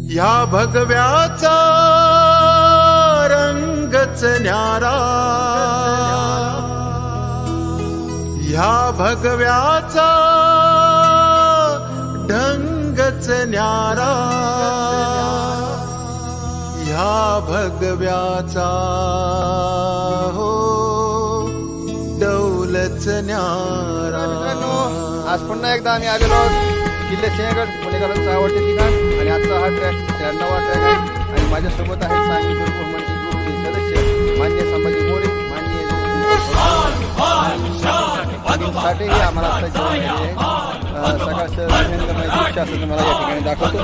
ह्या भगव्याचा रंगच न्यारा, ह्या भगव्याचा ढंगच न्यारा, ह्या भगव्याचा हो डौलच न्यारा। आज पुन्हा एकदा आम्ही आलेलो आहोत किल्ले सिंहगड, पुणेकरांचं आवडते ठिकाण। आणि आजचा हा ट्रॅक 93वा ट्रॅक आहे आणि माझ्यासोबत आहेत सांगली ग्रुपचे सदस्य मान्य संभाजी मोरे, मान्य साठे हे आम्हाला आता जेवण केले आहे। सकाळचं आनंदमय दृश्य असं तुम्हाला या ठिकाणी दाखवतो।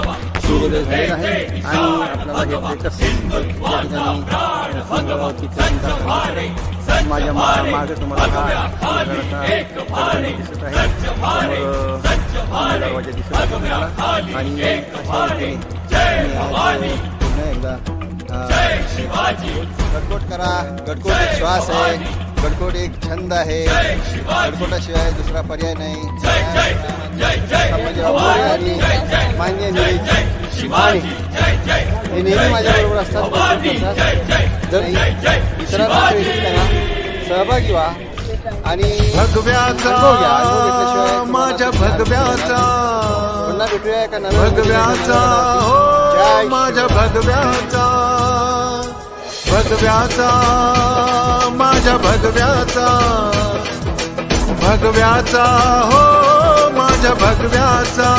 सूर्योदय झालेला आहे आणि आपल्याला हे ट्रेकर्स या ठिकाणी माझ्या मागे तुम्हाला हा दिसत आहे, दरवाजा दिसत आहे तुम्हाला। आणि पुन्हा एकदा गडकोट करा। गडकोट एक श्वास आहे, गडकोट एक छंद आहे, गडकोटाशिवाय दुसरा पर्याय नाही। आणि मान्य हे नेहमी माझ्याबरोबर असतात। जर इतरांना सहभागी व्हा आणि भगव्याचा माझ्या भगव्याचा, पुन्हा भेटूया का भगव्याचा हो माझ्या भगव्याचा, भगव्याचा माझ्या भगव्याचा, भगव्याचा हो माझ्या भगव्याचा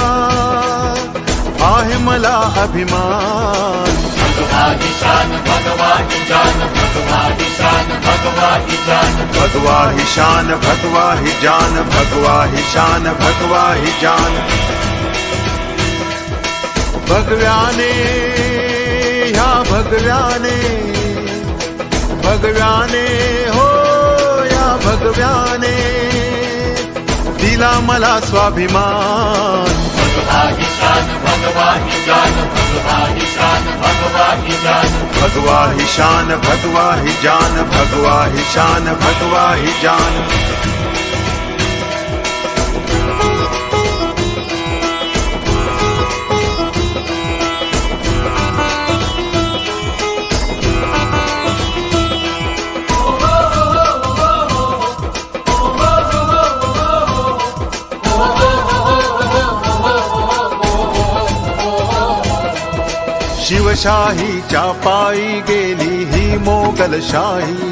आहे मला अभिमान। भगवाही शान भगवाही जान, भगवाही शान भगवाही जान, भगवाही शान भगवाही जान, भगवाही शान भगवाही जान। भगव्याने ह्या भगव्याने, भगव्याने हो या भगव्याने दिला मला स्वाभिमान। भगवाही शान भगवाही जान, भगवाही शान भगवाही जान, भगवाही शान भगवाही जान, भगवाही शान भगवाही जान। शिवशाहीच्या पायी गेली ही मोगलशाही।